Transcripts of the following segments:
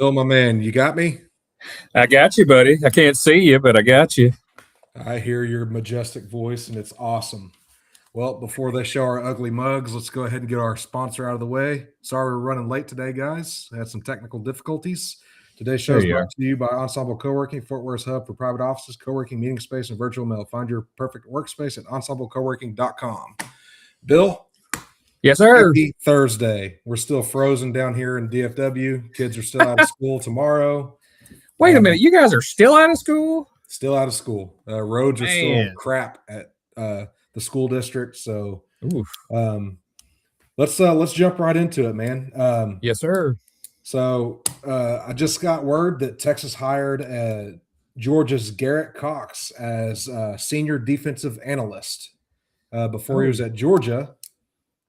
Bill, my man, you got me? I got you, buddy. I can't see you, but I got you. I hear your majestic voice, and it's awesome. Well, before they show our ugly mugs, let's go ahead and get our sponsor out of the way. Sorry we're running late today, guys. I had some technical difficulties. Today's show is brought to you by Ensemble Co-working, Fort Worth's hub for private offices, co-working, meeting space, and virtual mail. Find your perfect workspace at ensemblecoworking.com. Bill? Yes, sir. Happy Thursday. We're still frozen down here in DFW. Kids are still out of school tomorrow. Wait a minute. You guys are still out of school? Still out of school. Roads are still crap at the school district. So let's jump right into it, man. Yes, sir. So I just got word that Texas hired Georgia's Garrett Cox as senior defensive analyst. Before he was at Georgia,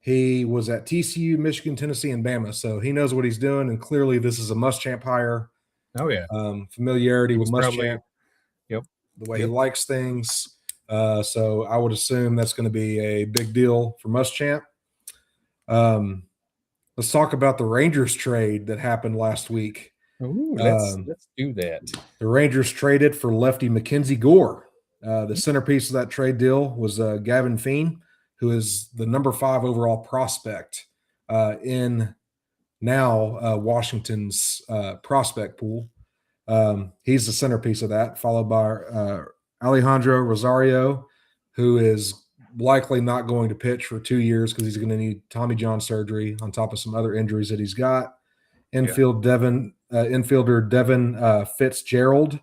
he was at TCU, Michigan, Tennessee, and Bama. So he knows what he's doing, and clearly this is a Muschamp hire. Oh, yeah. Familiarity with Muschamp. Yep. The way he likes things. So I would assume that's going to be a big deal for Muschamp. Let's talk about the Rangers trade that happened last week. Ooh, let's do that. The Rangers traded for lefty Mackenzie Gore. The centerpiece of that trade deal was Gavin Feen, who is the number 5 overall prospect in now Washington's prospect pool. He's the centerpiece of that, followed by Alejandro Rosario, who is likely not going to pitch for 2 years because he's going to need Tommy John surgery on top of some other injuries that he's got. Infielder Devin Fitzgerald.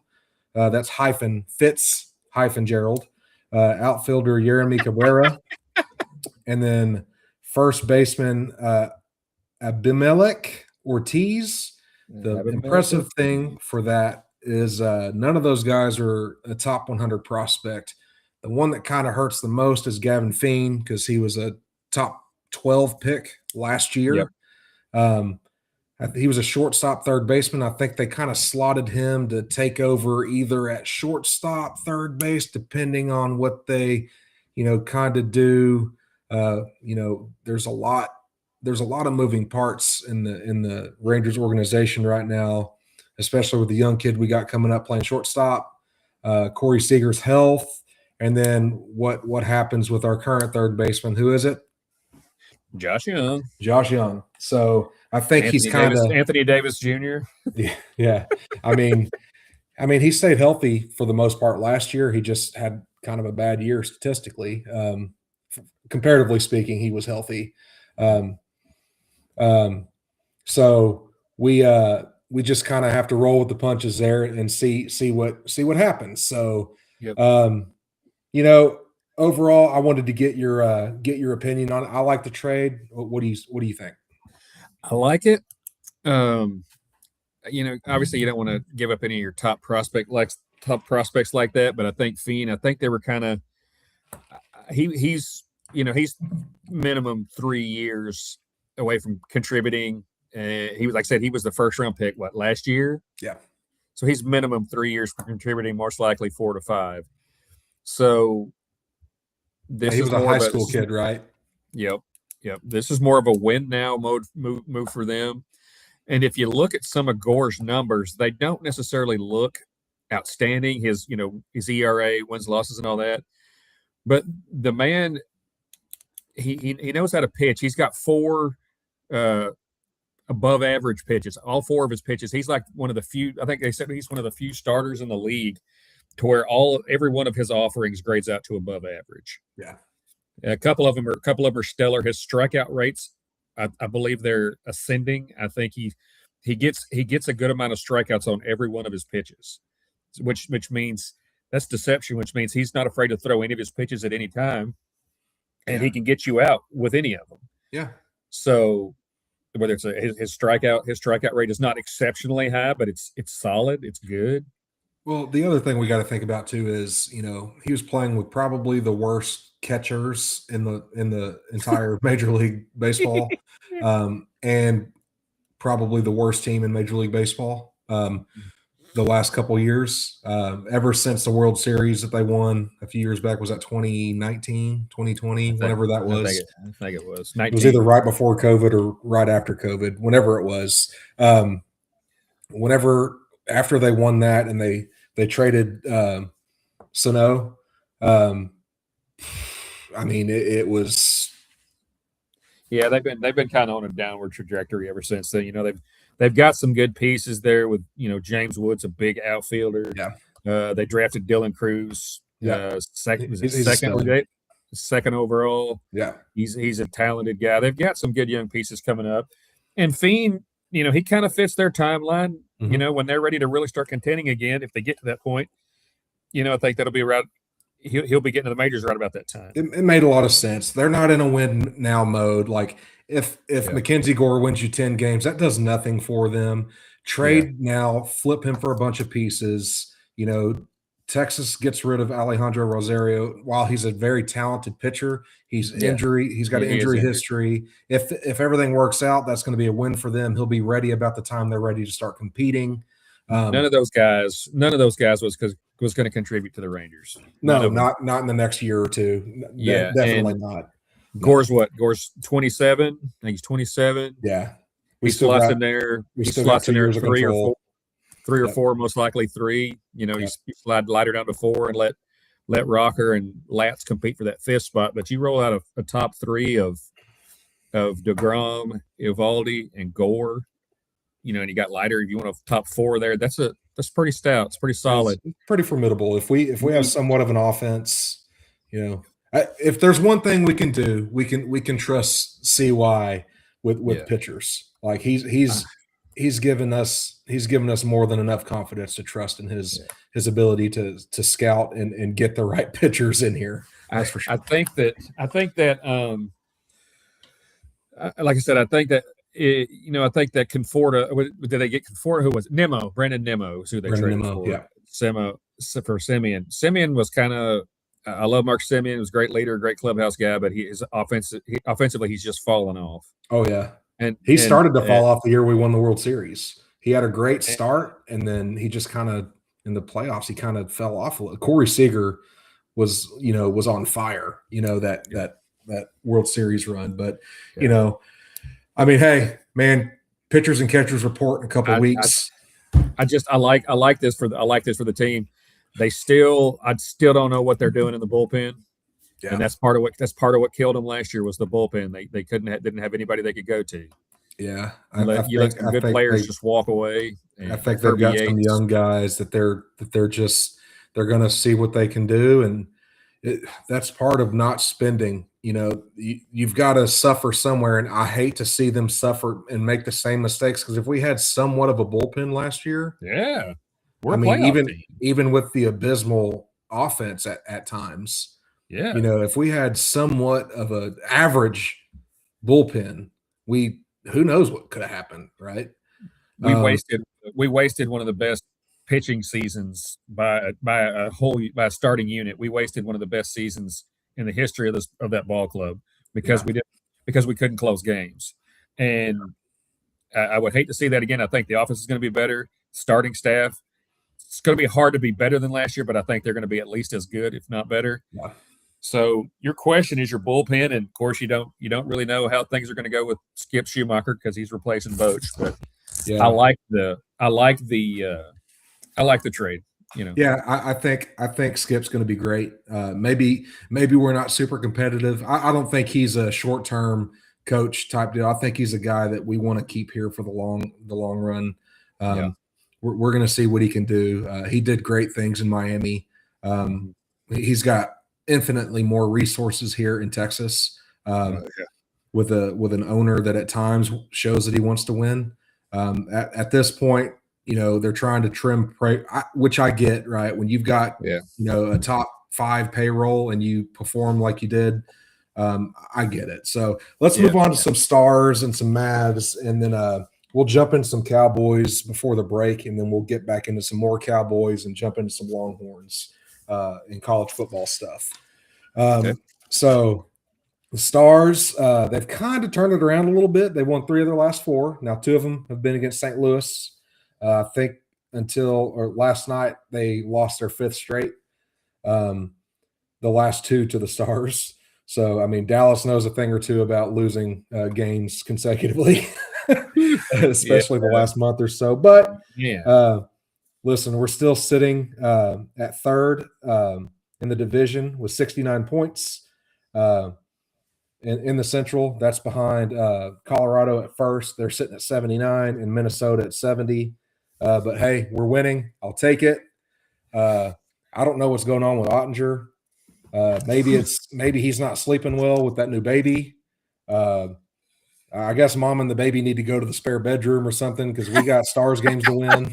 That's hyphen Fitz hyphen Gerald. Outfielder Jeremy Cabrera. And then first baseman Abimelech Ortiz. The impressive thing for that is none of those guys are a top 100 prospect. The one that kind of hurts the most is Gavin Feen because he was a top 12 pick last year. Yep. He was a shortstop third baseman. I think they kind of slotted him to take over either at shortstop, third base, depending on what they, kind of do. There's a lot of moving parts in the Rangers organization right now, especially with the young kid we got coming up playing shortstop, Corey Seager's health, and then what happens with our current third baseman. Who is it? Josh Young. Josh Young. So I think he's kind of Anthony Davis Jr. Yeah. I mean, he stayed healthy for the most part last year. He just had kind of a bad year statistically. Comparatively speaking, he was healthy. So we just kind of have to roll with the punches there and see what happens. So, yep. Overall, I wanted to get your opinion on it. I like the trade. What do you think? I like it. Obviously you don't want to give up any of your top prospects like that, but I think Feen, they were kind of he's minimum 3 years away from contributing. He was, like I said, he was the first round pick last year. Yeah. So he's minimum 3 years for contributing, most likely 4 to 5. So he was a high school kid, right? Yep. This is more of a win now move for them. And if you look at some of Gore's numbers, they don't necessarily look outstanding. His ERA, wins, losses, and all that. But the man, he knows how to pitch. He's got 4 above average pitches. All 4 of his pitches. He's like one of the few. I think they said he's one of the few starters in the league to where every one of his offerings grades out to above average. Yeah. A couple of them are stellar. His strikeout rates, I believe they're ascending. I think he gets a good amount of strikeouts on every one of his pitches, which means that's deception, which means he's not afraid to throw any of his pitches at any time, and he can get you out with any of them. Yeah. So whether it's his strikeout rate is not exceptionally high, but it's solid, it's good. Well, the other thing we got to think about too is, he was playing with probably the worst catchers in the entire Major League Baseball, and probably the worst team in Major League Baseball the last couple of years. Ever since the World Series that they won a few years back, was that 2019, 2020, whenever that was? I think it was. 19. It was either right before COVID or right after COVID, whenever it was. whenever after they won that and they traded Sano, I mean it was. Yeah, they've been kind of on a downward trajectory ever since then. They've got some good pieces there with James Woods, a big outfielder. Yeah. They drafted Dylan Cruz. Yeah. Second overall. Yeah. He's a talented guy. They've got some good young pieces coming up, and Fiend, he kind of fits their timeline. Mm-hmm. When they're ready to really start contending again, if they get to that point, I think that'll be right. He'll be getting to the majors right about that time. It made a lot of sense. They're not in a win now mode. Like if Mackenzie Gore wins you 10 games, that does nothing for them. Trade now, flip him for a bunch of pieces. Texas gets rid of Alejandro Rosario. While he's a very talented pitcher, he's injury. He's got an injury history. If everything works out, that's going to be a win for them. He'll be ready about the time they're ready to start competing. None of those guys was going to contribute to the Rangers. No, not in the next year or two. Yeah, definitely not. Gore's what? Gore's 27. I think he's 27. Yeah, he slots in there. He slots in there three or four, most likely three. You slide lighter down to 4 and let Rocker and Latz compete for that 5th spot. But you roll out a top 3 of DeGrom, Eovaldi, and Gore. And you got Leiter. If you want a top 4 there, that's pretty stout. It's pretty solid. It's pretty formidable. If we have somewhat of an offense, if there's one thing we can do, we can trust CY with pitchers. Like he's given us more than enough confidence to trust in his ability to scout and get the right pitchers in here. That's for sure. I think that like I said, I think that. I think that Conforta. Did they get Conforta? Who was it? Brandon Nimmo is who they traded for. Yeah. For Simeon. Simeon was kind of. I love Mark Simeon. He was a great leader, great clubhouse guy, but offensively, he's just fallen off. Oh yeah, and he started to fall off the year we won the World Series. He had a great start, and then he just kind of in the playoffs he kind of fell off a little. Corey Seager was on fire. That World Series run, but I mean, hey, man, pitchers and catchers report in a couple of weeks. I like this for the team. I still don't know what they're doing in the bullpen, and that's part of what killed them last year was the bullpen. They didn't have anybody they could go to. Yeah, let some good players just walk away. I think they've got some young guys that they're going to see what they can do, and that's part of not spending. You've got to suffer somewhere, and I hate to see them suffer and make the same mistakes because if we had somewhat of a bullpen last year, even with the abysmal offense at times, if we had somewhat of an average bullpen, who knows what could have happened, right? We wasted one of the best pitching seasons by a starting unit. We wasted one of the best seasons in the history of that ball club because we couldn't close games. And I would hate to see that again. I think the offense is going to be better. Starting staff, it's going to be hard to be better than last year, but I think they're going to be at least as good, if not better. Yeah. So your question is your bullpen, and of course you don't really know how things are going to go with Skip Schumacher because he's replacing Boch. But I like the trade. Yeah, I think Skip's going to be great. Maybe we're not super competitive. I don't think he's a short-term coach type deal. I think he's a guy that we want to keep here for the long run. We're going to see what he can do. He did great things in Miami. He's got infinitely more resources here in Texas with an owner that at times shows that he wants to win. At this point, they're trying to trim, which I get, right? When you've got, a top 5 payroll and you perform like you did, I get it. So let's move on to some stars and some Mavs, and then we'll jump into some Cowboys before the break, and then we'll get back into some more Cowboys and jump into some Longhorns in college football stuff. So the Stars, they've kind of turned it around a little bit. They won 3 of their last 4. Now 2 of them have been against St. Louis. I think until last night, they lost their 5th straight. The last 2 to the Stars. So, I mean, Dallas knows a thing or two about losing games consecutively. especially the last month or so. But Yeah. listen, we're still sitting at third in the division with 69 points. In the Central, that's behind Colorado at first. They're sitting at 79 and Minnesota at 70. But hey, we're winning. I'll take it. I don't know what's going on with Ottinger. Maybe he's not sleeping well with that new baby. I guess mom and the baby need to go to the spare bedroom or something because we got Stars games to win.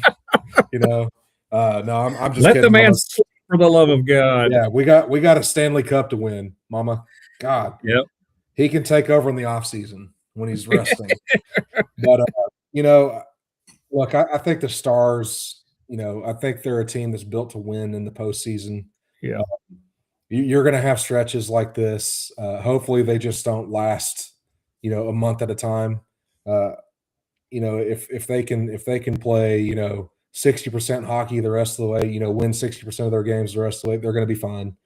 No, I'm just Let kidding. the man Mama. sleep, for the love of God. Yeah, we got a Stanley Cup to win, Mama. God, Yep. he can take over in the off season when he's resting. But look, I think the Stars. I think they're a team that's built to win in the postseason. Yeah. You're going to have stretches like this. Hopefully, they just don't last, a month at a time. If they can play, 60% hockey the rest of the way, win 60% of their games the rest of the way, they're going to be fine.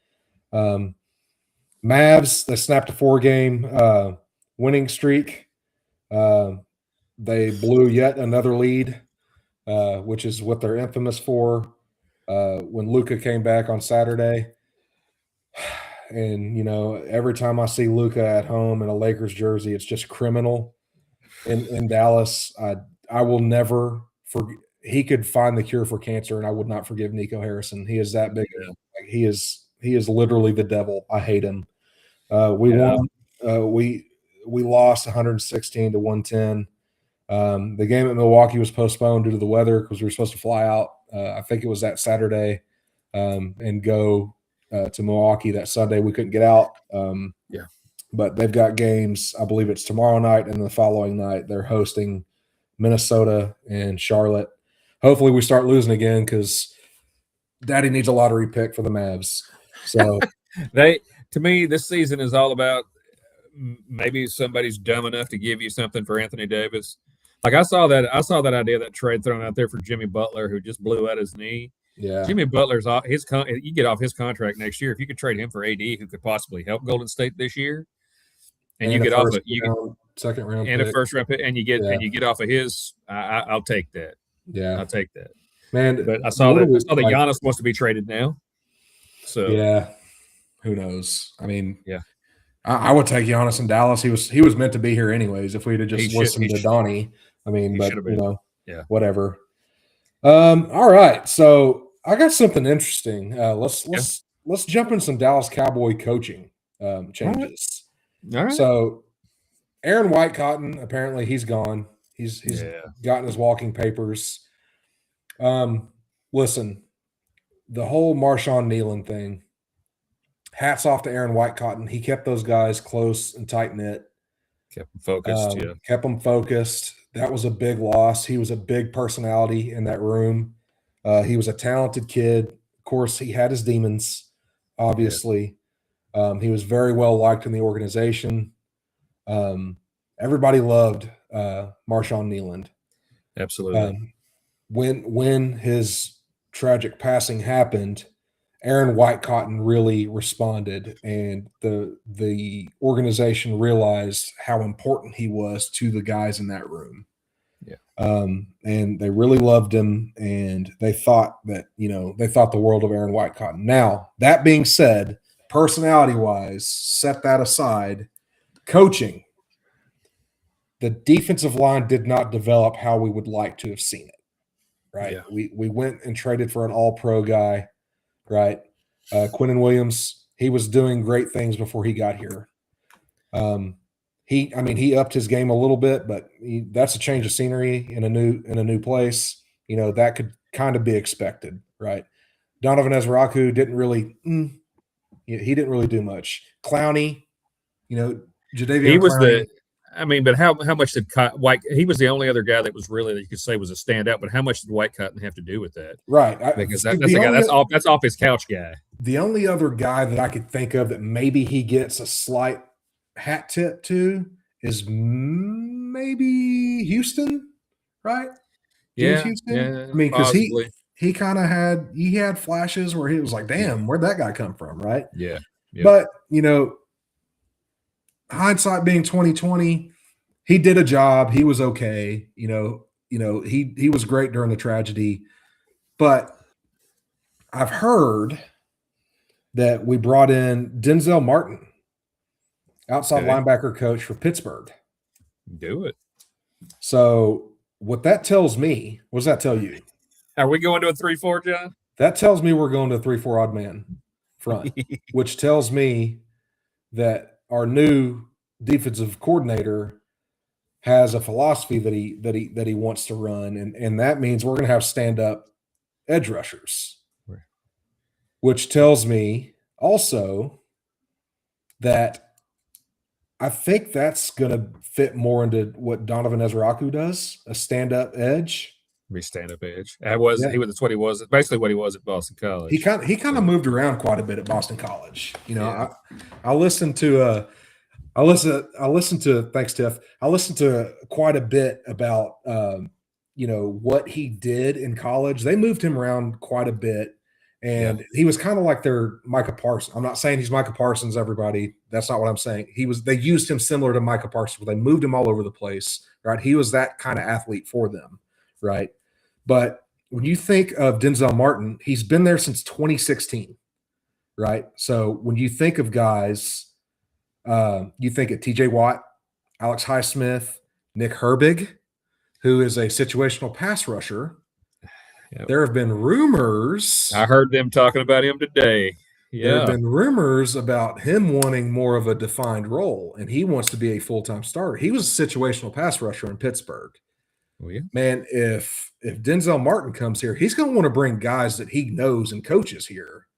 Mavs, they snapped a 4-game winning streak. They blew yet another lead, which is what they're infamous for. When Luka came back on Saturday, and every time I see Luka at home in a Lakers jersey, it's just criminal. In Dallas, I will never forget. He could find the cure for cancer, and I would not forgive Nico Harrison. He is that big. Like, he is literally the devil. I hate him. We won. We lost 116 to 110. The game at Milwaukee was postponed due to the weather because we were supposed to fly out. I think it was that Saturday and go to Milwaukee that Sunday. We couldn't get out. But they've got games. I believe it's tomorrow night and the following night. They're hosting Minnesota and Charlotte. Hopefully we start losing again because Daddy needs a lottery pick for the Mavs. So to me, this season is all about maybe somebody's dumb enough to give you something for Anthony Davis. Like I saw that idea, that trade thrown out there for Jimmy Butler, who just blew out his knee. Yeah, Jimmy Butler's off you get off his contract next year. If you could trade him for AD, who could possibly help Golden State this year, and you get off second round and pick. A first round pick, and you get off of his, I'll take that. Yeah, I'll take that. Man, but I saw that Giannis wants to be traded now. So yeah, who knows? I mean, yeah. I would take Giannis in Dallas. He was meant to be here anyways. If we'd have just listened to Donnie, I mean, but whatever. All right, so I got something interesting. Let's jump in some Dallas Cowboy coaching changes. All right. So Aaron Whitecotton, apparently he's gone. He's gotten his walking papers. Listen, the whole Marshawn Nealon thing. Hats off to Aaron Whitecotton. He kept those guys close and tight-knit. Kept them focused, Kept them focused. That was a big loss. He was a big personality in that room. He was a talented kid. Of course, he had his demons, obviously. He was very well liked in the organization. Everybody loved Marshawn Nealon. Absolutely. When his tragic passing happened, Aaron Whitecotton really responded, and the organization realized how important he was to the guys in that room. Yeah. And they really loved him, and they thought the world of Aaron Whitecotton. Now, that being said, personality-wise, set that aside, coaching, the defensive line did not develop how we would like to have seen it, right? Yeah. We went and traded for an all-pro guy. Right. Quinnen Williams, he was doing great things before he got here. He upped his game a little bit, but that's a change of scenery in a new place. That could kind of be expected, right? Donovan Ezraku didn't really do much. Clowney, Jadeveon he was Clowney, but how much did White? He was the only other guy that was really, that you could say was a standout. But how much did Whitecotton have to do with that? Right, because that's the guy that's off his couch guy. The only other guy that I could think of that maybe he gets a slight hat tip to is maybe Houston, right? James Houston. Yeah. I mean, because he kind of had flashes where he was like, "Damn, where'd that guy come from?" Right? Yeah. But hindsight being 2020, he did a job. He was okay. He was great during the tragedy. But I've heard that we brought in Denzel Martin, outside linebacker coach for Pittsburgh. Do it. So what that tells me, what does that tell you? Are we going to a 3-4, John? That tells me we're going to a 3-4 odd man front, which tells me that our new defensive coordinator has a philosophy that he wants to run, and that means we're going to have stand-up edge rushers, which tells me also that I think that's going to fit more into what Donovan Ezraku does, a stand-up edge. Stand-up edge. That's what he was. Basically, what he was at Boston College. He kind of moved around quite a bit at Boston College. I listened to thanks, Tiff. I listened to quite a bit about what he did in college. They moved him around quite a bit, and he was kind of like their Micah Parsons. I'm not saying he's Micah Parsons, everybody. That's not what I'm saying. They used him similar to Micah Parsons, but they moved him all over the place, right? He was that kind of athlete for them, right? But when you think of Denzel Martin, he's been there since 2016, right? So when you think of guys, you think of TJ Watt, Alex Highsmith, Nick Herbig, who is a situational pass rusher. Yep. There have been rumors. I heard them talking about him today. Yeah. There have been rumors about him wanting more of a defined role, and he wants to be a full-time starter. He was a situational pass rusher in Pittsburgh. Oh, yeah. Man, if Denzel Martin comes here, he's going to want to bring guys that he knows and coaches here.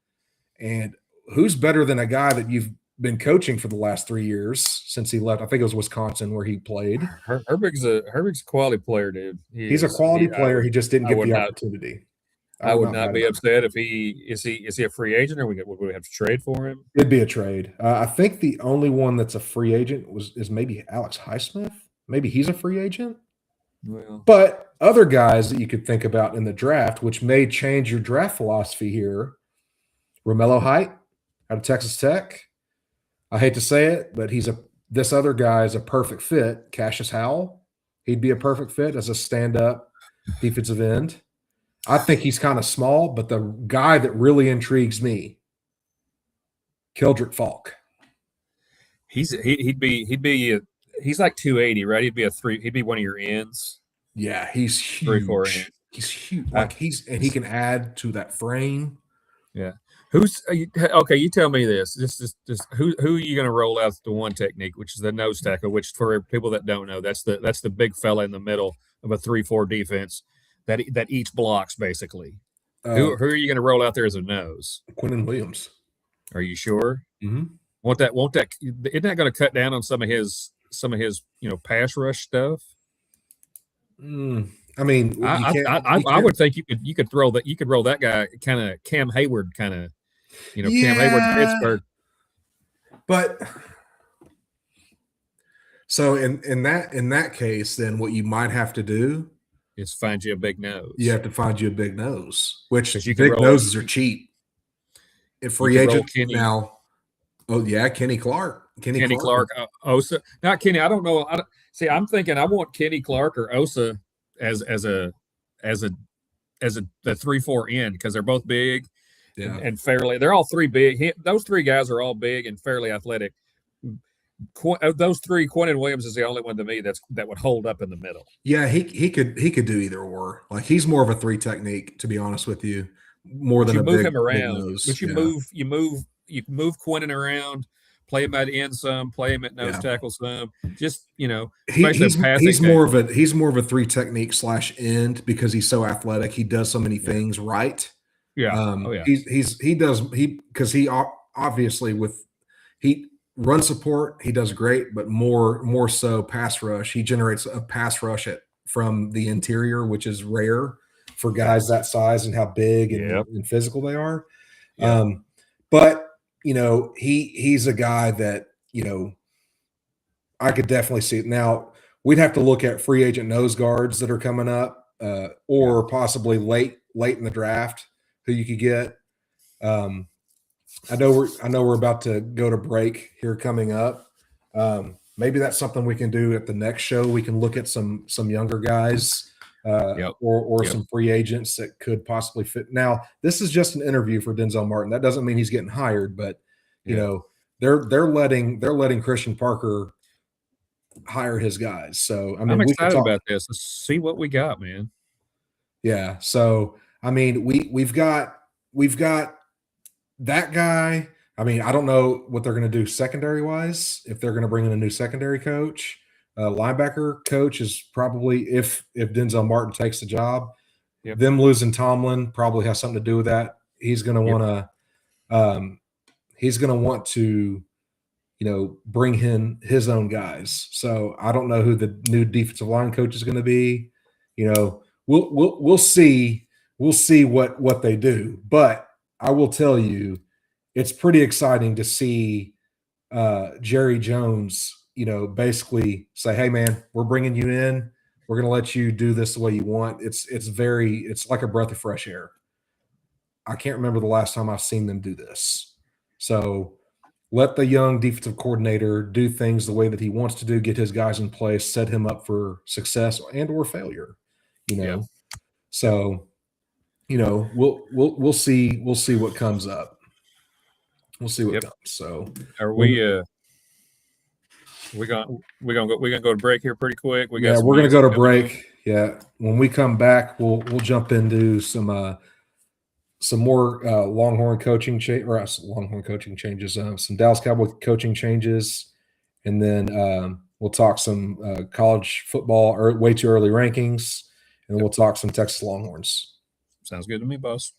And who's better than a guy that you've been coaching for the last 3 years since he left? I think it was Wisconsin where he played. Herbig's a quality player, dude. He's a quality player. He just didn't get the opportunity. I would not be upset if is he a free agent, or would we have to trade for him? It'd be a trade. I think the only one that's a free agent is maybe Alex Highsmith. Maybe he's a free agent. Well, but other guys that you could think about in the draft, which may change your draft philosophy here, Romello Height out of Texas Tech. I hate to say it, but this other guy is a perfect fit. Cassius Howell, he'd be a perfect fit as a stand-up defensive end. I think he's kind of small, but the guy that really intrigues me, Keldrick Falk. He's like 280, right? He'd be one of your ends. Yeah, he's huge. 3-4 he's huge. He can add to that frame. Yeah. Okay? You tell me this. Just who are you going to roll out the one technique, which is the nose tackle? Which, for people that don't know, that's the big fella in the middle of a 3-4 defense that each blocks basically. Who are you going to roll out there as a nose? Quinnen Williams. Are you sure? Mm-hmm. Won't that? Isn't that going to cut down on some of his pass rush stuff? I mean, I would think you could roll that guy kind of Cam Hayward kind of, Cam Hayward Pittsburgh. But so in that case, then what you might have to do is find you a big nose. You have to find you a big nose, which big noses are cheap. If free agent now, Kenny Clark. Kenny Clark, Osa. Not Kenny. I don't know. See, I'm thinking I want Kenny Clark or Osa as a 3-4 end, because they're both big and fairly. They're all three big. Those three guys are all big and fairly athletic. Of those three, Quinnen Williams is the only one to me that would hold up in the middle. Yeah, he could do either or. Like, he's more of a 3 technique, to be honest with you, more than a big him around. Big nose. But you move Quinnen around, play him at end some, play him at nose tackle some. Just he's more of a 3 technique / end, because he's so athletic. He does so many things right. Yeah. Because he obviously run support, he does great, but more so pass rush. He generates a pass rush from the interior, which is rare for guys that size and how big and physical they are. Yeah. But he's a guy that I could definitely see it. Now we'd have to look at free agent nose guards that are coming up, or possibly late in the draft who you could get. I know we're about to go to break here coming up. maybe that's something we can do at the next show. We can look at some younger guys or some free agents that could possibly fit. Now, this is just an interview for Denzel Martin. That doesn't mean he's getting hired, but you know, they're letting Christian Parker hire his guys. So I mean, I'm excited about this. Let's see what we got, man. Yeah. So I mean, we've got that guy. I mean, I don't know what they're going to do secondary wise. If they're going to bring in a new secondary coach, linebacker coach is probably if Denzel Martin takes the job. Them losing Tomlin probably has something to do with that. He's going to want to. He's going to want to, bring in his own guys. So I don't know who the new defensive line coach is going to be. We'll see. We'll see what they do. But I will tell you, it's pretty exciting to see Jerry Jones, basically say, "Hey, man, we're bringing you in. We're going to let you do this the way you want." It's like a breath of fresh air. I can't remember the last time I've seen them do this. So let the young defensive coordinator do things the way that he wants to do, get his guys in place, set him up for success and or failure. So we'll see what comes up. We'll see what comes. So are we we're gonna go to break here pretty quick. We're gonna go to break. Yeah. When we come back, we'll jump into some more Longhorn coaching changes, some Dallas Cowboy coaching changes, and then we'll talk some college football or way too early rankings, and we'll talk some Texas Longhorns. Sounds good to me, boss.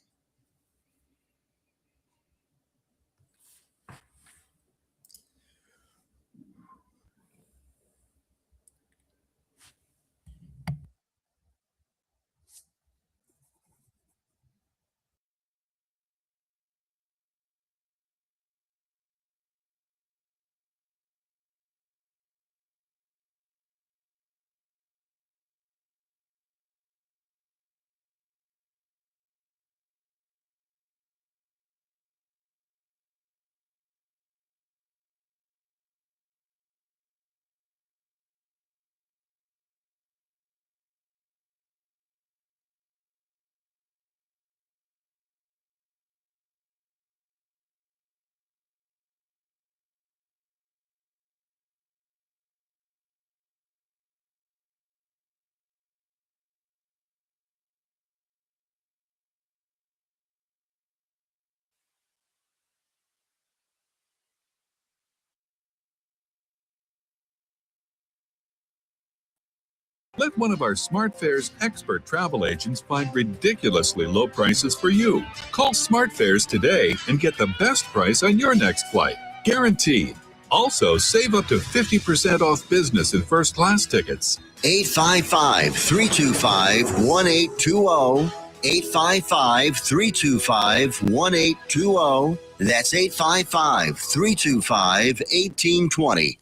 Let one of our SmartFares expert travel agents find ridiculously low prices for you. Call SmartFares today and get the best price on your next flight. Guaranteed. Also, save up to 50% off business and first class tickets. 855-325-1820. 855-325-1820. That's 855-325-1820.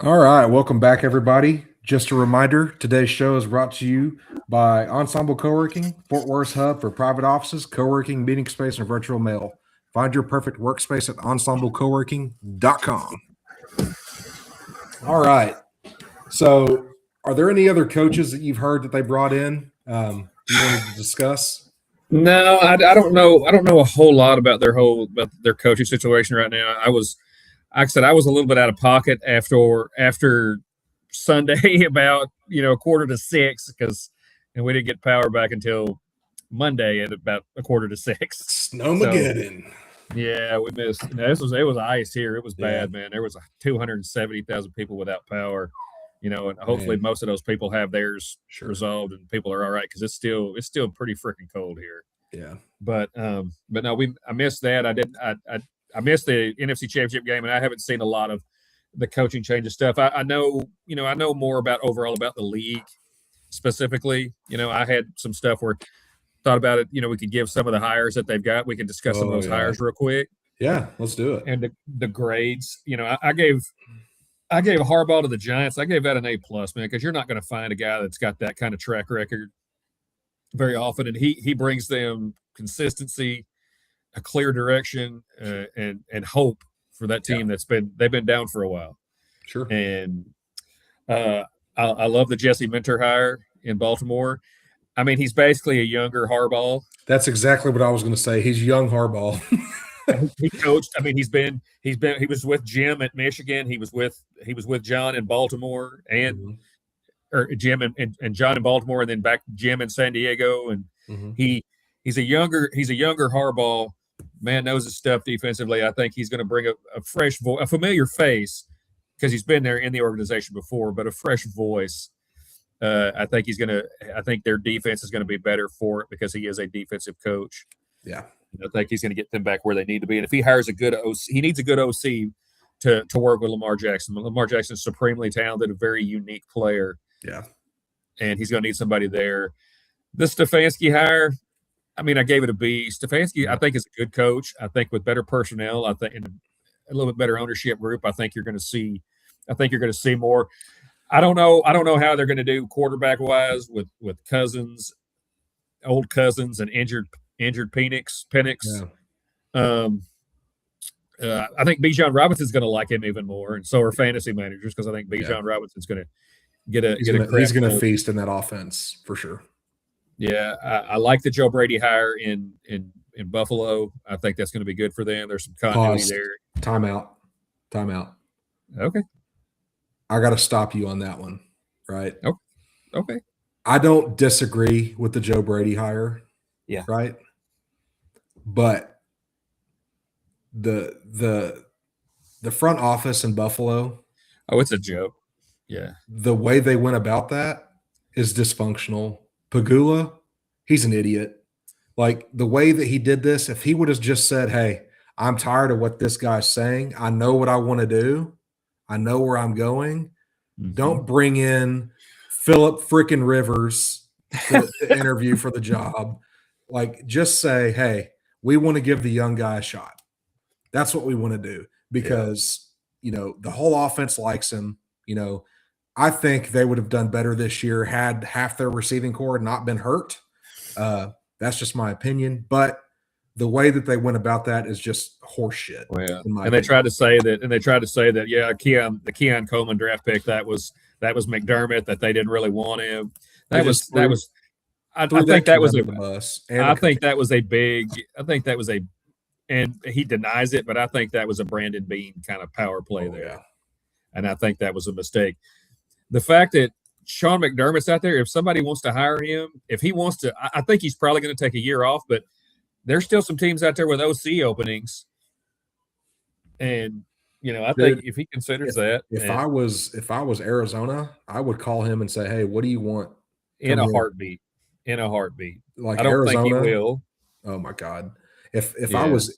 All right, welcome back, everybody. Just a reminder, today's show is brought to you by Ensemble Co-working, Fort Worth's hub for private offices, co-working, meeting space, and virtual mail. Find your perfect workspace at ensemblecoworking.com. All right. So are there any other coaches that you've heard that they brought in you wanted to discuss? No, I don't know. I don't know a whole lot about their coaching situation right now. Like I said, I was a little bit out of pocket after Sunday about 5:45 and we didn't get power back until Monday at about 5:45. Snowmageddon. Yeah, we missed. It was ice here. It was bad, man. There was 270,000 people without power. And hopefully most of those people have theirs resolved and people are all right because it's still pretty freaking cold here. Yeah. But no, I missed that. I missed the NFC Championship game, and I haven't seen a lot of the coaching changes stuff. I know more overall about the league specifically. I had some stuff where thought about it. We could give some of the hires that they've got. We can discuss some of those hires real quick. Yeah, let's do it. And the grades. I gave Harbaugh to the Giants. I gave that an A+, man, because you're not going to find a guy that's got that kind of track record very often, and he brings them consistency, a clear direction, and hope for that team they've been down for a while. Sure. And I love the Jesse Minter hire in Baltimore. I mean, he's basically a younger Harbaugh. That's exactly what I was going to say. He's young Harbaugh. He coached. I mean, he was with Jim at Michigan. He was with John in Baltimore and or Jim and John in Baltimore, and then back Jim in San Diego. And he's a younger Harbaugh. Man knows his stuff defensively. I think he's going to bring a fresh voice, a familiar face, because he's been there in the organization before, but a fresh voice. I think their defense is going to be better for it because he is a defensive coach. Yeah. I think he's going to get them back where they need to be. And if he hires a good OC, he needs a good OC to work with Lamar Jackson. Lamar Jackson is supremely talented, a very unique player. Yeah. And he's going to need somebody there. The Stefanski hire, I mean, I gave it a B. Stefanski, I think, is a good coach. I think with better personnel, I think, and a little bit better ownership group, I think you're going to see more. I don't know how they're going to do quarterback wise with Cousins, old Cousins, and injured Penix. Yeah. I think Bijan Robinson's going to like him even more, and so are fantasy managers, because I think Bijan Robinson's going to he's going to feast in that offense for sure. Yeah, I like the Joe Brady hire in Buffalo. I think that's going to be good for them. There's some continuity there. Timeout. Okay. I got to stop you on that one, right? Okay. I don't disagree with the Joe Brady hire. Yeah. Right. But the front office in Buffalo. Oh, it's a joke. Yeah. The way they went about that is dysfunctional. Pagula, he's an idiot. Like, the way that he did this, if he would have just said, hey, I'm tired of what this guy's saying. I know what I want to do. I know where I'm going. Don't bring in Philip freaking Rivers to interview for the job. Like, just say, hey, we want to give the young guy a shot. That's what we want to do, because, the whole offense likes him. I think they would have done better this year had half their receiving core not been hurt. That's just my opinion. But the way that they went about that is just horseshit. Well, yeah. And they tried to say that, the Keon Coleman draft pick, that was McDermott, that they didn't really want him. I think that was a and he denies it, but I think that was a Brandon Beane kind of power play there. Yeah. And I think that was a mistake. The fact that Sean McDermott's out there, if somebody wants to hire him, if he wants to, I think he's probably going to take a year off, but there's still some teams out there with OC openings. And, I think if he considers that. If I was Arizona, I would call him and say, hey, what do you want? In a heartbeat. Like, I don't Arizona, think he will. Oh my God. If I was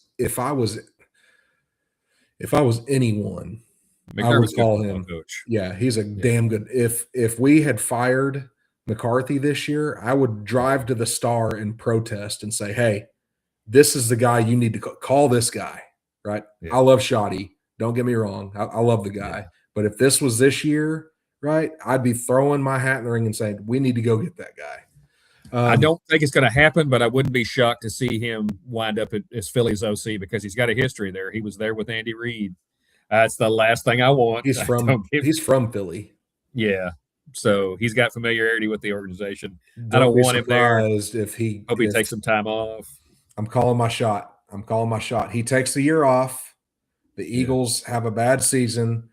anyone, I would call him. Coach. Yeah, he's a damn good. If we had fired McCarthy this year, I would drive to the Star and protest and say, hey, this is the guy you need to call this guy, right? Yeah. I love Shoddy. Don't get me wrong. I love the guy. Yeah. But if this was this year, right, I'd be throwing my hat in the ring and saying, we need to go get that guy. I don't think it's going to happen, but I wouldn't be shocked to see him wind up as Philly's OC, because he's got a history there. He was there with Andy Reid. That's the last thing I want. He's from Philly. Yeah. So he's got familiarity with the organization. I don't want him there. If he takes some time off. I'm calling my shot. He takes the year off. The Eagles have a bad season.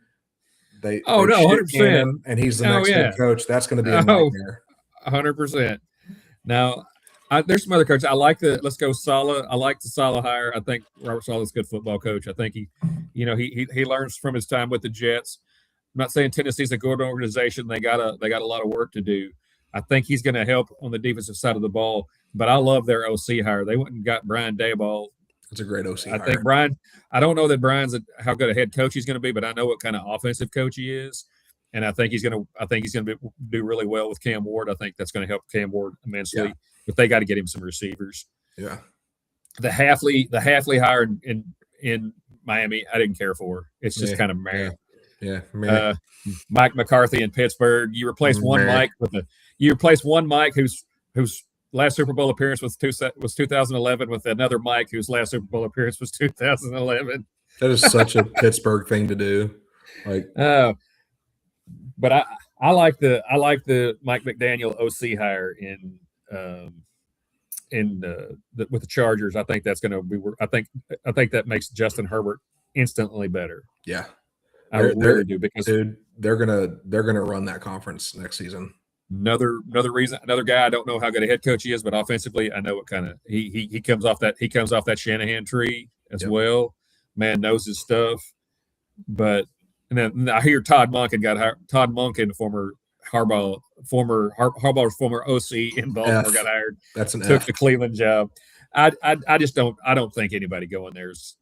They 100%. And he's the next head coach. That's going to be a nightmare. 100%. Now, there's some other coaches. Let's go Saleh. I like the Saleh hire. I think Robert Saleh's a good football coach. I think he learns from his time with the Jets. I'm not saying Tennessee's a good organization. They got a lot of work to do. I think he's going to help on the defensive side of the ball. But I love their OC hire. They went and got Brian Daboll. It's a great OC hire. I think Brian. I don't know that Brian's how good a head coach he's going to be, but I know what kind of offensive coach he is. and I think he's going to do really well with Cam Ward. I think that's going to help Cam Ward immensely. Yeah. But they got to get him some receivers. Yeah. The Hafley hire in Miami, I didn't care for. It's just kind of meh. Yeah. Mike McCarthy in Pittsburgh. You replace one Mike whose last Super Bowl appearance was 2011 with another Mike whose last Super Bowl appearance was 2011. That is such a Pittsburgh thing to do. Like, but I like the Mike McDaniel OC hire with the Chargers. I think that's going to be. I think that makes Justin Herbert instantly better. Yeah, I really do, because dude, they're gonna run that conference next season. Another guy, I don't know how good a head coach he is, but offensively, I know what kind of he comes off that Shanahan tree as well. Man knows his stuff. But and then I hear Todd Monken, former Harbaugh's former OC in Baltimore, got hired. That's took the Cleveland job. I don't think anybody going there's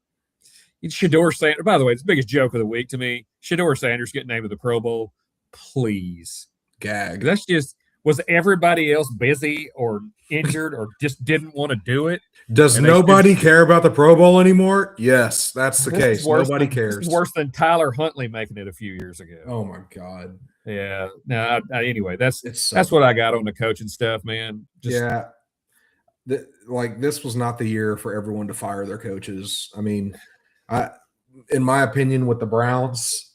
Shador Sanders. By the way, it's the biggest joke of the week to me. Shador Sanders getting named to the Pro Bowl. Please. Gag. That's just, was everybody else busy or injured or just didn't want to do it? Does nobody care about the Pro Bowl anymore? Yes, that's the case. Nobody cares. It's worse than Tyler Huntley making it a few years ago. Oh my God. Yeah. No. Anyway, that's what I got on the coaching stuff, man. This was not the year for everyone to fire their coaches. I mean, in my opinion, with the Browns,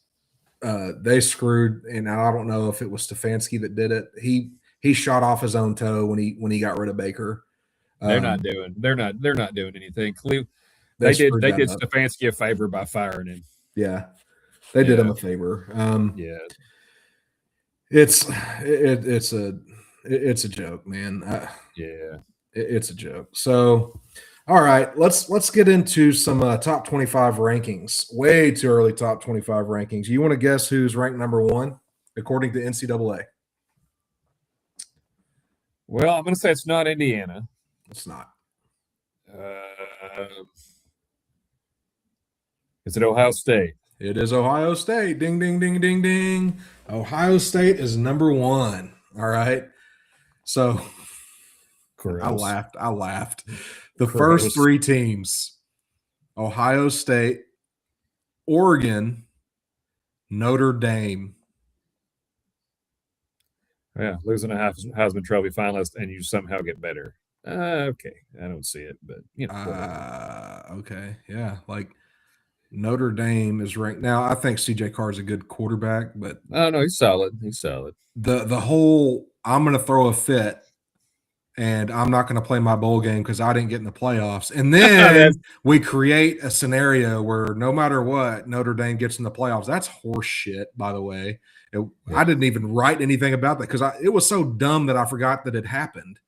they screwed, and I don't know if it was Stefanski that did it. He shot off his own toe when he got rid of Baker. They're not doing anything. They did Stefanski a favor by firing him. Yeah, they did him a favor. It's a joke, man. It's a joke. So, all right, let's get into some top 25 rankings. Way too early top 25 rankings. You want to guess who's ranked number one according to NCAA? Well, I'm going to say it's not Indiana. It's not. Is it Ohio State? It is Ohio State. Ding, ding, ding, ding, ding. Ohio State is number one. All right. So I laughed. The first three teams: Ohio State, Oregon, Notre Dame. Yeah, losing a Heisman Trophy finalist, and you somehow get better. Okay, I don't see it, but okay, yeah, like Notre Dame is ranked now. I think CJ Carr is a good quarterback, but no, he's solid. The whole I'm going to throw a fit, and I'm not going to play my bowl game because I didn't get in the playoffs. And then we create a scenario where no matter what, Notre Dame gets in the playoffs. That's horse shit, by the way. I didn't even write anything about that because it was so dumb that I forgot that it happened,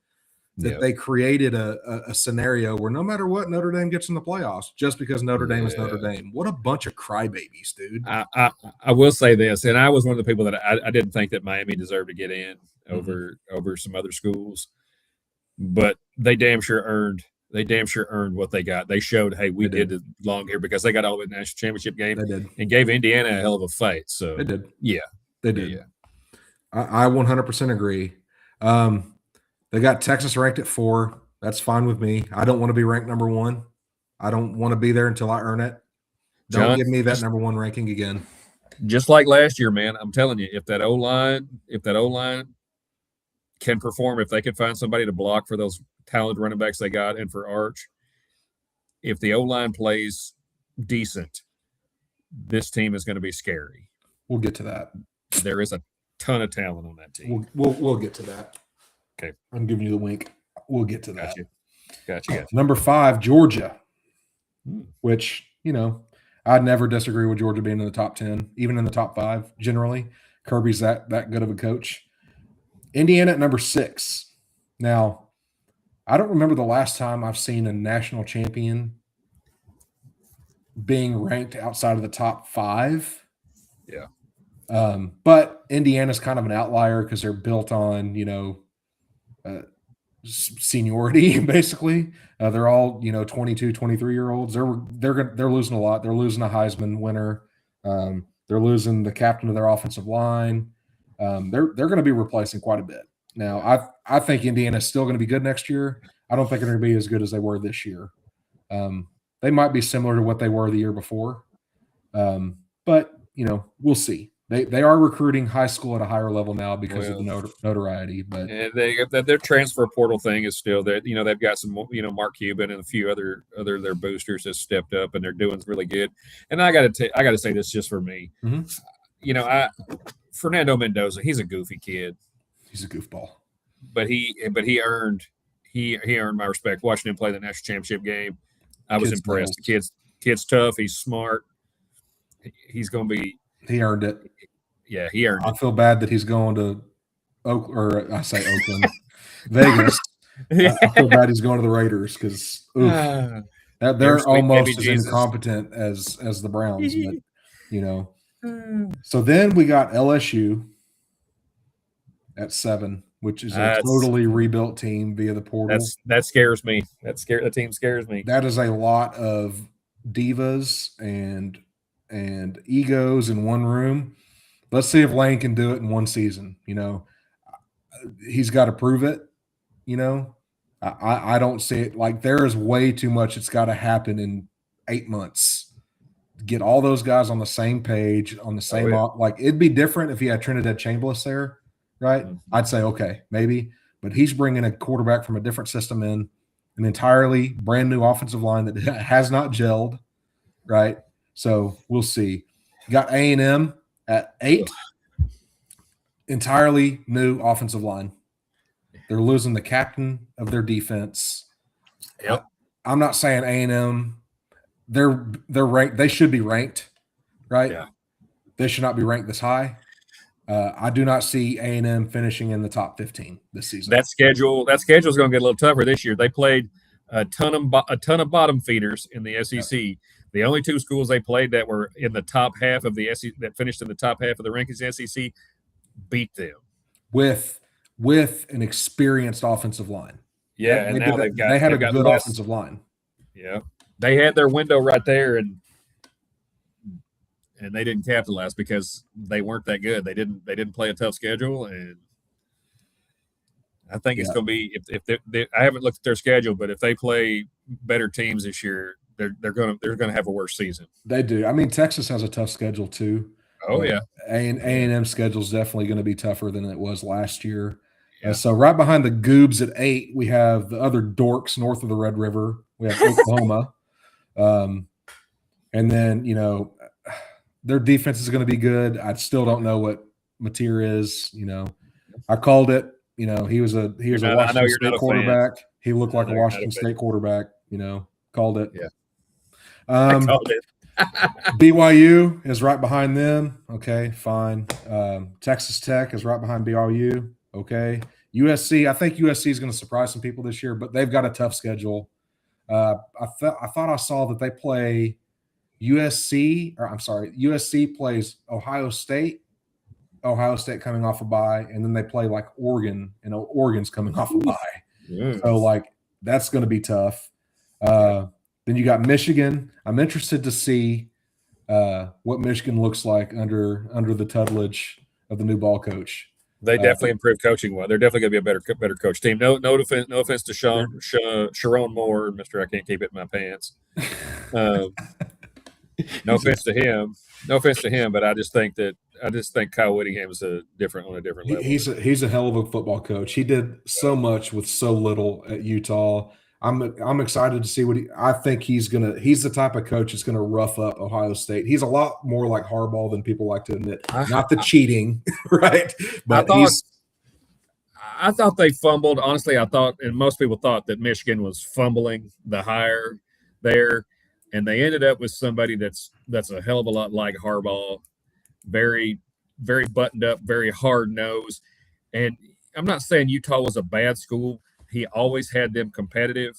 that they created a scenario where no matter what, Notre Dame gets in the playoffs just because Notre Dame is Notre Dame. What a bunch of crybabies, dude. I will say this, and I was one of the people that I didn't think that Miami deserved to get in over some other schools. But they damn sure earned what they got. They showed, hey, we did long here because they got all the national championship game. They did. And gave Indiana a hell of a fight. So they did. Yeah. They did. Yeah. I 100% agree. They got Texas ranked at 4. That's fine with me. I don't want to be ranked number 1. I don't want to be there until I earn it. Don't give me that number 1 ranking again. Just like last year, man. I'm telling you, if that O-line can perform, if they can find somebody to block for those talented running backs they got and for Arch, if the O-line plays decent, this team is going to be scary. We'll get to that. There is a ton of talent on that team. We'll get to that. Okay. I'm giving you the wink. We'll get to that. Gotcha. Number 5, Georgia, which, I'd never disagree with Georgia being in the top 10, even in the top 5 generally. Kirby's that good of a coach. Indiana at number 6. Now, I don't remember the last time I've seen a national champion being ranked outside of the top 5. Yeah. But Indiana's kind of an outlier because they're built on, seniority, basically. They're all, 22, 23-year-olds. They're losing a lot. They're losing a Heisman winner. They're losing the captain of their offensive line. They're going to be replacing quite a bit. Now, I think Indiana's still going to be good next year. I don't think they're going to be as good as they were this year. They might be similar to what they were the year before. But, we'll see. They are recruiting high school at a higher level now because of the notoriety. But their transfer portal thing is still there. They've got some, Mark Cuban and a few other their boosters have stepped up and they're doing really good. And I got to say this just for me. Mm-hmm. Fernando Mendoza, he's a goofy kid. He's a goofball. But he earned my respect watching him play the national championship game. I was impressed. The kid's tough. He's smart. He's going to be. He earned it. Yeah, he earned it. I feel bad that he's going to Oakland. Vegas. I feel bad he's going to the Raiders because they're almost as incompetent as the Browns. But so then we got LSU at 7, which is a totally rebuilt team via the portal. That scares me. The team scares me. That is a lot of divas and egos in one room. Let's see if Lane can do it in one season. He's got to prove it. I don't see it. Like, there is way too much. It's got to happen in 8 months. Get all those guys on the same page, on the same like, it'd be different if he had Trinidad Chambliss there, right? Mm-hmm. I'd say okay, maybe, but he's bringing a quarterback from a different system in, an entirely brand new offensive line that has not gelled, right? So we'll see. You got A&M at 8, entirely new offensive line. They're losing the captain of their defense. Yep. I'm not saying A&M. They're ranked. They should be ranked, right? Yeah. They should not be ranked this high. I do not see A&M finishing in the top 15 this season. That schedule is going to get a little tougher this year. They played a ton of bottom feeders in the SEC. Yeah. The only 2 schools they played that were in the top half of the SEC, that finished in the top half of the rankings in the SEC, beat them with an experienced offensive line. Yeah, and now they had a good offensive line. Yeah. They had their window right there, and they didn't capitalize because they weren't that good. They didn't play a tough schedule, and I think it's going to be if I haven't looked at their schedule, but if they play better teams this year, they're going to have a worse season. They do. I mean, Texas has a tough schedule too. Oh yeah, A&M schedule is definitely going to be tougher than it was last year. Yeah. So right behind the Goobs at 8, we have the other dorks north of the Red River. We have Oklahoma. And then, their defense is going to be good. I still don't know what Mateer is. I called it. He was a Washington State quarterback. He looked like a Washington State quarterback. Called it. Yeah. I called it. BYU is right behind them. Okay, fine. Texas Tech is right behind BYU. Okay. USC. I think USC is going to surprise some people this year, but they've got a tough schedule. I thought I saw that they play USC plays Ohio State coming off a bye, and then they play like Oregon, and Oregon's coming off a bye. Yes. So that's going to be tough. Then you got Michigan. I'm interested to see what Michigan looks like under the tutelage of the new ball coach. They definitely improved coaching well. They're definitely going to be a better coach team. No offense to Sharon Moore, Mr. I can't keep it in my pants. No offense to him, but I just think Kyle Whittingham is on a different level. He's a hell of a football coach. He did so much with so little at Utah. I'm excited to see I think he's the type of coach that's gonna rough up Ohio State. He's a lot more like Harbaugh than people like to admit. Not the cheating, right? But I thought they fumbled. Honestly, and most people thought that Michigan was fumbling the hire there, and they ended up with somebody that's a hell of a lot like Harbaugh, very, very buttoned up, very hard nosed. And I'm not saying Utah was a bad school. He always had them competitive,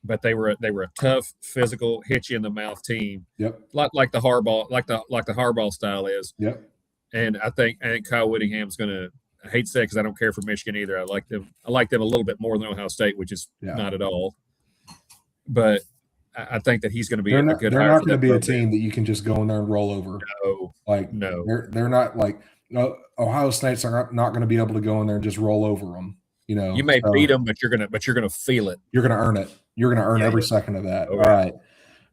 but they were a tough, physical, hit you in the mouth team. Yep. Like the Harbaugh style is. Yep. And I think Kyle Whittingham's going to. I hate to say it because I don't care for Michigan either. I like them a little bit more than Ohio State, which is not at all. But I think that he's going to be they're a not, good they're hire not for going to that be a program. team that you can just go in there and roll over. Like No. they're not like Ohio State's not going to be able to go in there and just roll over them. You know, You may beat them, but you're gonna feel it. You're going to earn it. You're going to earn every second of that. Oh, All right.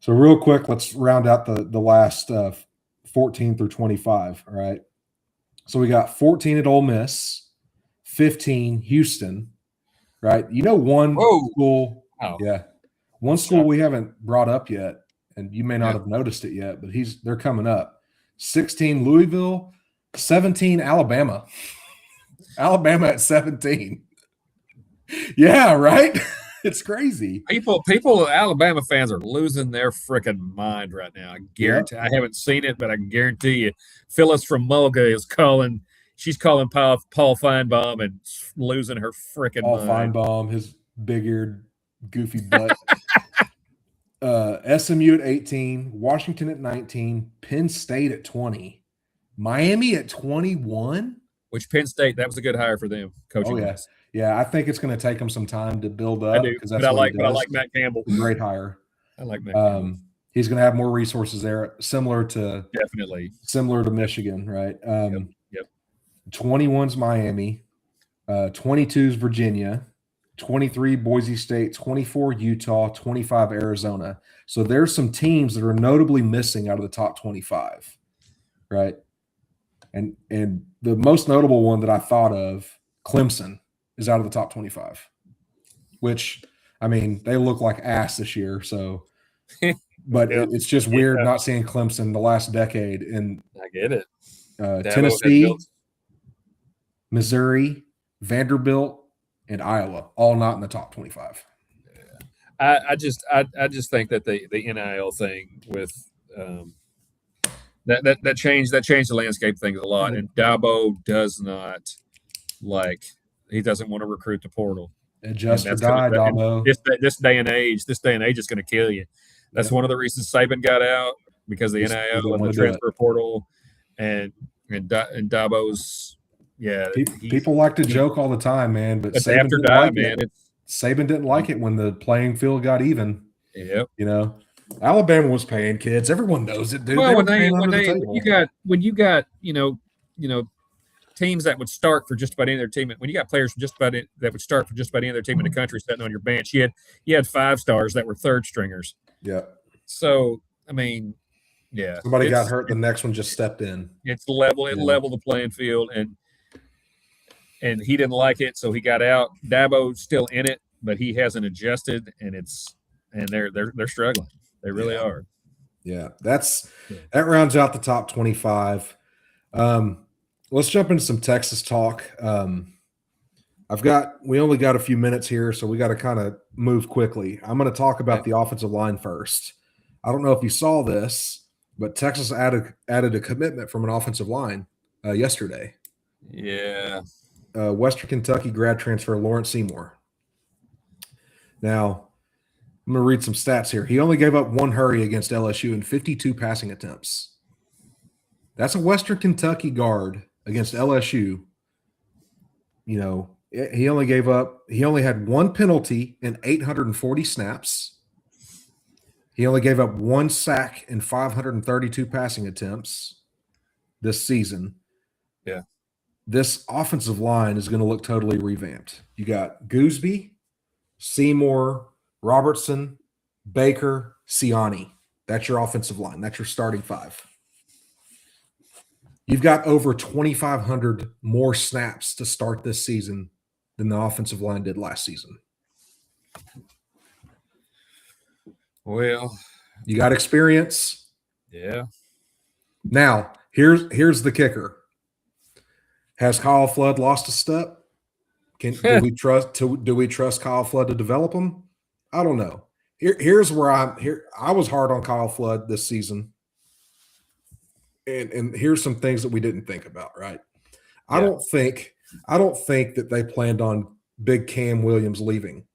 So real quick, let's round out the last 14 through 25. All right. So we got 14 at Ole Miss, 15 Houston. Right. You know, one school. Oh. Yeah. One school we haven't brought up yet, and you may not have noticed it yet, but they're coming up. 16 Louisville, 17 Alabama. Alabama at 17. Yeah, right? It's crazy. People, Alabama fans are losing their freaking mind right now. I guarantee. I haven't seen it, but I can guarantee you, Phyllis from Mulga is calling. She's calling Paul Feinbaum and losing her freaking mind. Paul Feinbaum, his big-eared, goofy butt. SMU at 18, Washington at 19, Penn State at 20, Miami at 21. Which Penn State, that was a good hire for them. Coaching. Oh yeah, yeah. I think it's going to take them some time to build up. I do, but I like Matt Campbell. Great hire. I like Matt Campbell. He's going to have more resources there, similar to Michigan, right? Yep. 21's Miami, 22's Virginia, 23 Boise State, 24 Utah, 25 Arizona. So there's some teams that are notably missing out of the top 25, right? And the most notable one that I thought of, Clemson, is out of the top 25, which, I mean, they look like ass this year. So, but it's just weird not seeing Clemson the last decade. And I get it. Tennessee, Missouri, Vanderbilt, and Iowa, all not in the top 25. I just think that the NIL thing with that changed the landscape of things a lot. And Dabo does not he doesn't want to recruit the portal. Adjust or die, Dabo. This day and age is going to kill you. That's one of the reasons Saban got out, because the NIL and the transfer portal, and Dabo's. Yeah, people like to joke all the time, man. But Saban after die, man. Saban didn't like it when the playing field got even. Yep. You know, Alabama was paying kids. Everyone knows it, dude. Well, when you got teams that would start for just about any other team, when you got players from that would start for just about any other team in the country sitting on your bench, you had 5 stars that were third stringers. Yeah. So I mean, yeah, somebody got hurt. The next one just stepped in. It's level. It leveled the playing field, and he didn't like it, so he got out. Dabo's still in it, but he hasn't adjusted, and they're struggling. They really are. Yeah, that rounds out the top 25. Let's jump into some Texas talk. We only got a few minutes here, so we got to kind of move quickly. I'm going to talk about the offensive line first. I don't know if you saw this, but Texas added a commitment from an offensive line yesterday. Yeah. Western Kentucky grad transfer Lawrence Seymour. Now, I'm going to read some stats here. He only gave up 1 hurry against LSU in 52 passing attempts. That's a Western Kentucky guard against LSU. You know, he only had 1 penalty in 840 snaps. He only gave up 1 sack in 532 passing attempts this season. Yeah. This offensive line is going to look totally revamped. You got Gooseby, Seymour, Robertson, Baker, Siani. That's your offensive line. That's your starting 5. You've got over 2,500 more snaps to start this season than the offensive line did last season. Well, you got experience. Yeah. Now, here's the kicker. Has Kyle Flood lost a step? Do we trust Kyle Flood to develop him? I don't know. Here's where I was hard on Kyle Flood this season. And here's some things that we didn't think about, right? Yeah. I don't think that they planned on big Cam Williams leaving.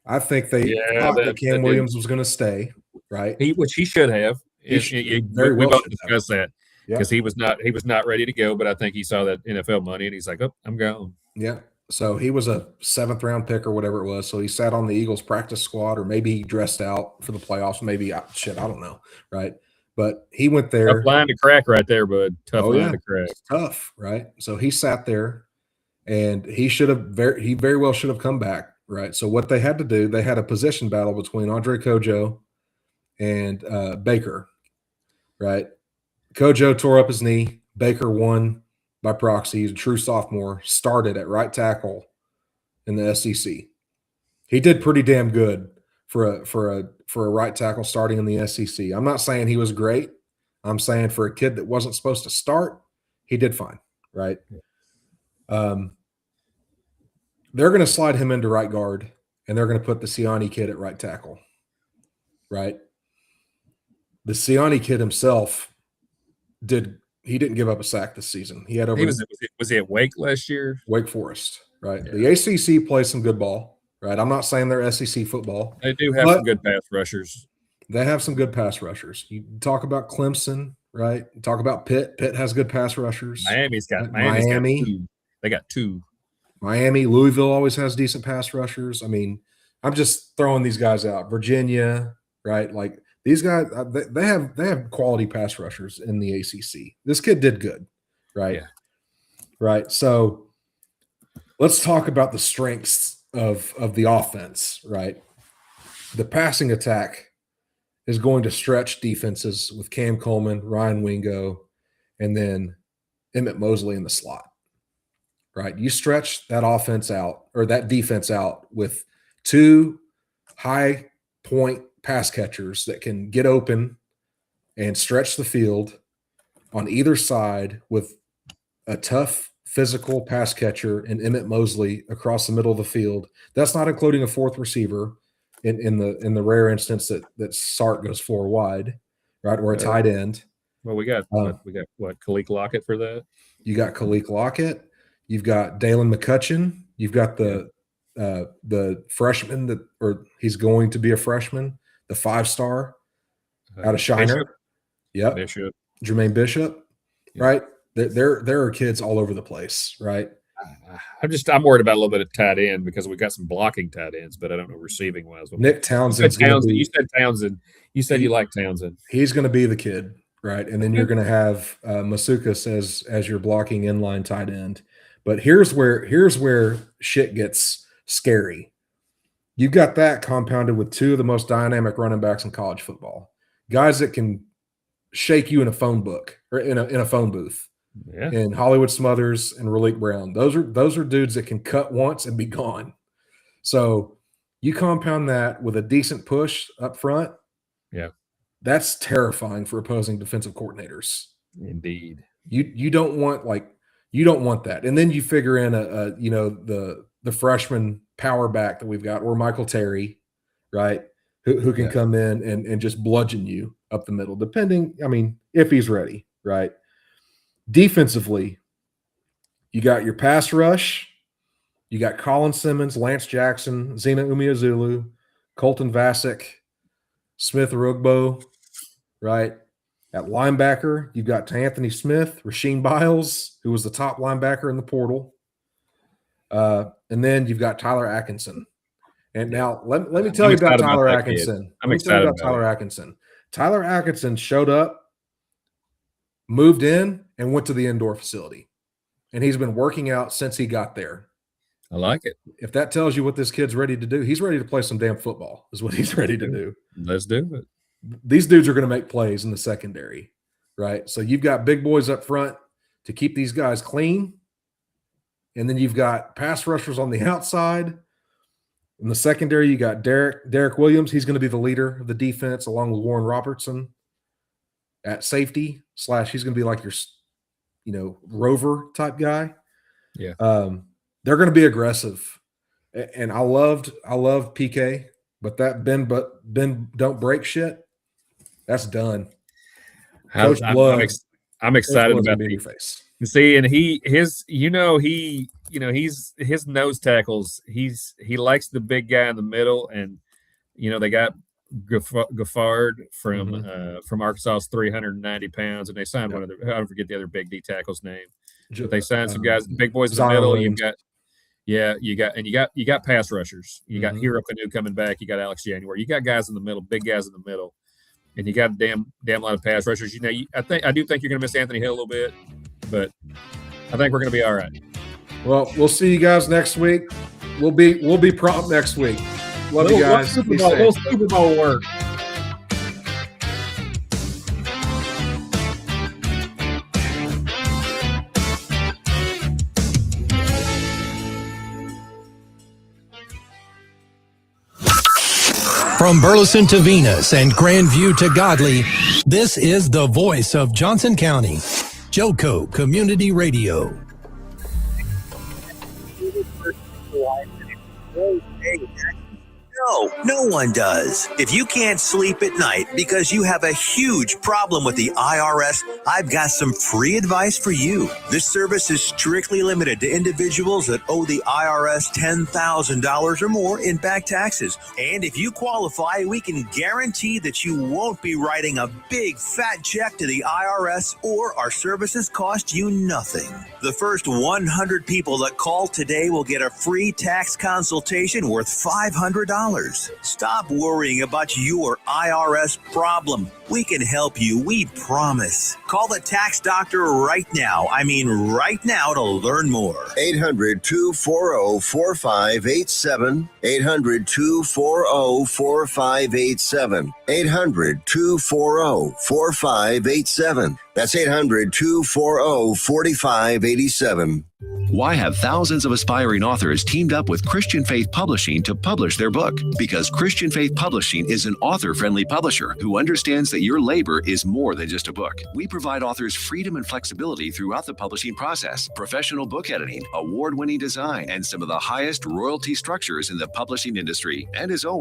I think they thought that Cam Williams was going to stay, right? Which he should have. We both discussed that because he was not ready to go, but I think he saw that NFL money and he's like, "Oh, I'm gone." Yeah. So he was a 7th round pick or whatever it was. So he sat on the Eagles practice squad, or maybe he dressed out for the playoffs. Maybe I don't know, right? But he went Tough there. line to crack right there, bud. Tough line to crack. It's tough, right? So he sat there, and he very well should have come back, right? So what they had to do, they had a position battle between Andre Kojo and Baker, right? Kojo tore up his knee. Baker won by proxy. He's a true sophomore. Started at right tackle in the SEC. He did pretty damn good for a right tackle starting in the SEC. I'm not saying he was great. I'm saying for a kid that wasn't supposed to start, he did fine, right? They're going to slide him into right guard, and they're going to put the Siani kid at right tackle, right? The Siani kid himself he didn't give up a sack this season. He had over. Was he at Wake last year? Wake Forest, right? Yeah. The ACC plays some good ball, right? I'm not saying they're SEC football. They do have some good pass rushers. They have some good pass rushers. You talk about Clemson, right? You talk about Pitt. Pitt has good pass rushers. Miami's got two. They got two. Miami, Louisville always has decent pass rushers. I mean, I'm just throwing these guys out. Virginia, right? Like these guys, they have quality pass rushers in the ACC. This kid did good, right? Yeah. Right. So let's talk about the strengths of the offense, right? The passing attack is going to stretch defenses with Cam Coleman, Ryan Wingo, and then Emmett Mosley in the slot, right? You stretch that offense out or that defense out with 2 high point pass catchers that can get open and stretch the field on either side with a tough physical pass catcher and Emmett Mosley across the middle of the field. That's not including a 4th receiver in the rare instance that Sark goes 4 wide, right, or a tight end. Well, we got Khalil Lockett for that. You got Khalil Lockett. You've got Dalen McCutcheon. You've got the freshman he's going to be a freshman, the 5-star out of Shiner. Bishop. Yep. Bishop. Jermaine Bishop, right? There are kids all over the place, right? I'm worried about a little bit of tight end because we got some blocking tight ends, but I don't know receiving wise. Nick Townsend. You said Townsend. You said you like Townsend. He's going to be the kid, right? And then you're going to have Masukas as your blocking inline tight end. But here's where shit gets scary. You've got that compounded with 2 of the most dynamic running backs in college football, guys that can shake you in a phone book or in a phone booth. Yeah. And Hollywood Smothers and Raleek Brown. Those are dudes that can cut once and be gone. So you compound that with a decent push up front. Yeah. That's terrifying for opposing defensive coordinators. Indeed. You don't want that. And then you figure in the freshman power back that we've got, or Michael Terry, right? Who can come in and just bludgeon you up the middle, depending, if he's ready, right? Defensively, you got your pass rush. You got Colin Simmons, Lance Jackson, Zena Umeozulu, Colton Vasek, Smith Rugbo, right? At linebacker, you've got Anthony Smith, Rasheem Biles, who was the top linebacker in the portal. And then you've got Tyler Atkinson. And now let me tell you about Tyler Atkinson. I'm excited about Tyler Atkinson. Tyler Atkinson showed up, moved in, and went to the indoor facility. And he's been working out since he got there. I like it. If that tells you what this kid's ready to do, he's ready to play some damn football, is what he's ready to do. Let's do it. These dudes are going to make plays in the secondary, right? So you've got big boys up front to keep these guys clean. And then you've got pass rushers on the outside. In the secondary, you got Derek Williams. He's going to be the leader of the defense along with Warren Robertson at safety / he's going to be like your, rover type guy. Yeah. They're going to be aggressive. And I love PK, but that bend don't break shit, that's done. I'm excited about Babyface. See, and his nose tackles. He likes the big guy in the middle, and they got Gaffard from Arkansas, 390 pounds, and they signed one of the, I don't forget the other big D tackle's name. But they signed some guys, big boys in the middle. Yeah, you got pass rushers. You got Hero Canoe coming back. You got Alex January. You got guys in the middle, big guys in the middle, and you got a damn lot of pass rushers. I do think you're going to miss Anthony Hill a little bit, but I think we're going to be all right. Well, we'll see you guys next week. We'll be prompt next week. Love you guys. Little Super Bowl work. From Burleson to Venus and Grandview to Godley, this is the voice of Johnson County, Joco Community Radio. No one does. If you can't sleep at night because you have a huge problem with the IRS, I've got some free advice for you. This service is strictly limited to individuals that owe the IRS $10,000 or more in back taxes. And if you qualify, we can guarantee that you won't be writing a big fat check to the IRS, or our services cost you nothing. The first 100 people that call today will get a free tax consultation worth $500. Stop worrying about your IRS problem. We can help you, we promise. Call the tax doctor right now. I mean right now to learn more. 800-240-4587. 800-240-4587. 800-240-4587. That's 800-240-4587. Why have thousands of aspiring authors teamed up with Christian Faith Publishing to publish their book? Because Christian Faith Publishing is an author-friendly publisher who understands that your labor is more than just a book. We provide authors freedom and flexibility throughout the publishing process, professional book editing, award-winning design, and some of the highest royalty structures in the publishing industry. And as always,